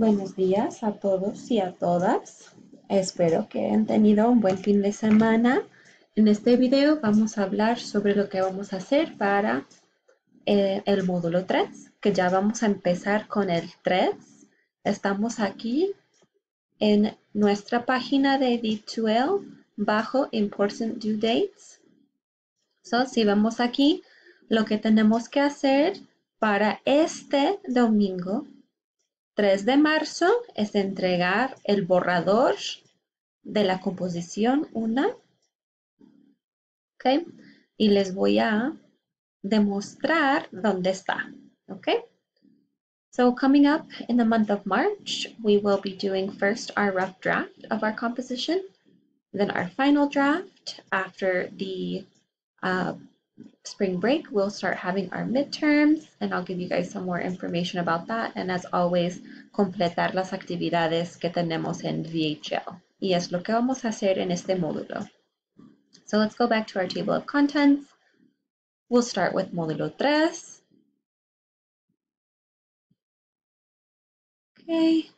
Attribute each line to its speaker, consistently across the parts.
Speaker 1: Buenos días a todos y a todas. Espero que hayan tenido un buen fin de semana. En este video vamos a hablar sobre lo que vamos a hacer para el módulo 3, que ya vamos a empezar con el 3. Estamos aquí en nuestra página de D2L bajo Important Due Dates. Si vemos aquí, lo que tenemos que hacer para este domingo 3 de marzo es entregar el borrador de la composición 1, ¿ok? Y les voy a demostrar dónde está, ¿ok? So coming up in the month of March, we will be doing first our rough draft of our composition, then our final draft. After the spring break, we'll start having our midterms, and I'll give you guys some more information about that. And as always, completar las actividades que tenemos en VHL. Y es lo que vamos a hacer en este módulo. So let's go back to our table of contents. We'll start with módulo 3. Okay.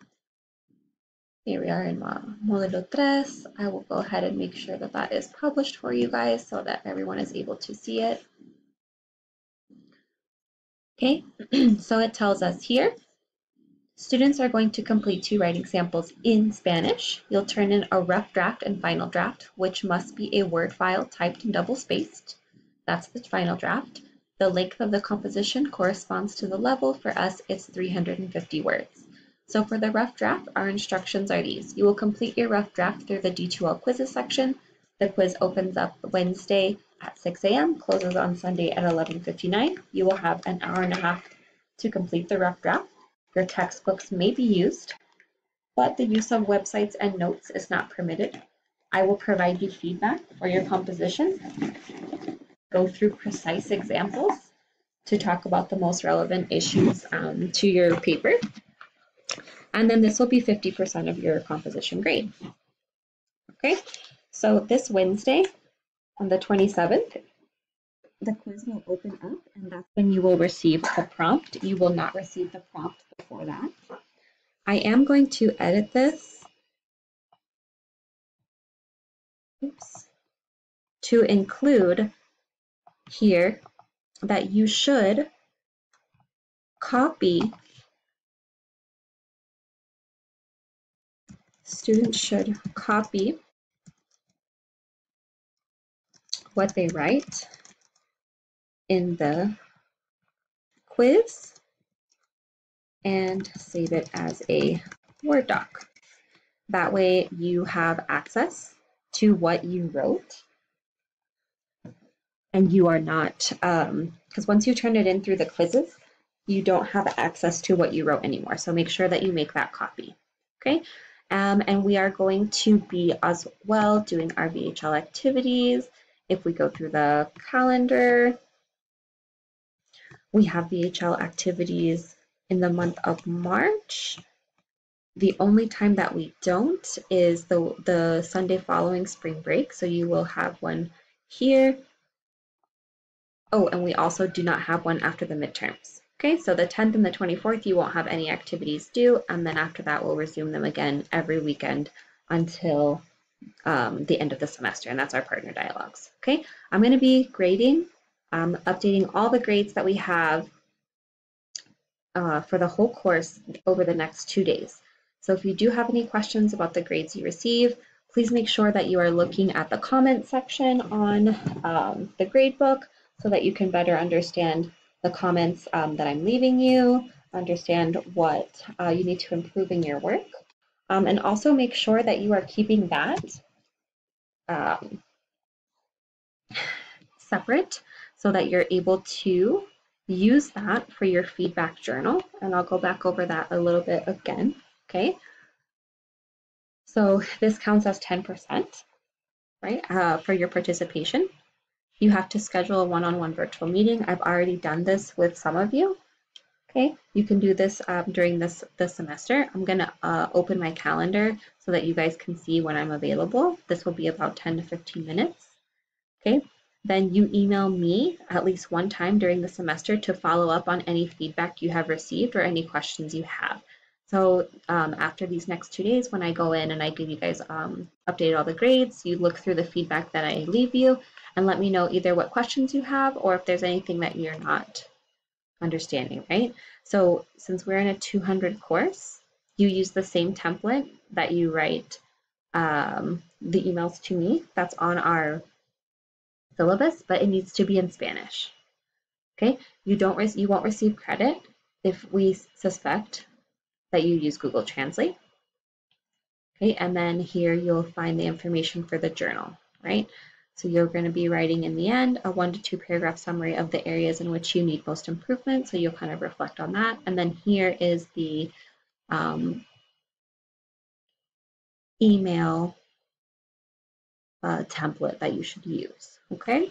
Speaker 1: Here we are in módulo 3. I will go ahead and make sure that that is published for you guys so that everyone is able to see it. Okay, so it tells us here, students are going to complete 2 writing samples in Spanish. You'll turn in a rough draft and final draft, which must be a Word file typed and double-spaced. That's the final draft. The length of the composition corresponds to the level. For us, it's 350 words. So for the rough draft, our instructions are these. You will complete your rough draft through the D2L quizzes section. The quiz opens up Wednesday at 6 a.m., closes on Sunday at 11:59. You will have an hour and a half to complete the rough draft. Your textbooks may be used, but the use of websites and notes is not permitted. I will provide you feedback for your composition, go through precise examples to talk about the most relevant issues to your paper, and then this will be 50% of your composition grade. Okay, so this Wednesday on the 27th, the quiz will open up, and that's when you will receive the prompt. You will not receive the prompt before that. I am going to edit this to include here that you should copy, students should copy what they write in the quiz and save it as a Word doc. That way you have access to what you wrote, and you are not, because once you turn it in through the quizzes, you don't have access to what you wrote anymore. So make sure that you make that copy, okay? And we are going to be as well doing our VHL activities. If we go through the calendar, we have VHL activities in the month of March. The only time that we don't is the Sunday following spring break. So you will have one here. Oh, and we also do not have one after the midterms. Okay, so the 10th and the 24th, you won't have any activities due, and then after that, we'll resume them again every weekend until the end of the semester, and that's our partner dialogues. Okay, I'm going to be grading, updating all the grades that we have for the whole course over the next 2 days. So if you do have any questions about the grades you receive, please make sure that you are looking at the comment section on the gradebook so that you can better understand the comments that I'm leaving you, understand what you need to improve in your work, and also make sure that you are keeping that separate so that you're able to use that for your feedback journal. And I'll go back over that a little bit again, okay? So this counts as 10%, right, for your participation. You have to schedule a one-on-one virtual meeting. I've already done this with some of you. Okay, you can do this during this semester. I'm gonna open my calendar so that you guys can see when I'm available. This will be about 10 to 15 minutes. Okay, then you email me at least one time during the semester to follow up on any feedback you have received or any questions you have. So after these next 2 days, when I go in and I give you guys update all the grades, you look through the feedback that I leave you and let me know either what questions you have or if there's anything that you're not understanding, right? So since we're in a 200 course, you use the same template that you write the emails to me. That's on our syllabus, but it needs to be in Spanish. Okay, you won't receive credit if we suspect that you use Google Translate. Okay, and then here you'll find the information for the journal, right? So you're going to be writing in the end a 1 to 2 paragraph summary of the areas in which you need most improvement. So you'll kind of reflect on that. And then here is the email template that you should use, okay?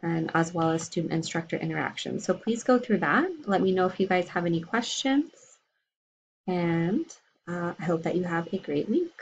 Speaker 1: And as well as student instructor interaction. So please go through that. Let me know if you guys have any questions. And I hope that you have a great week.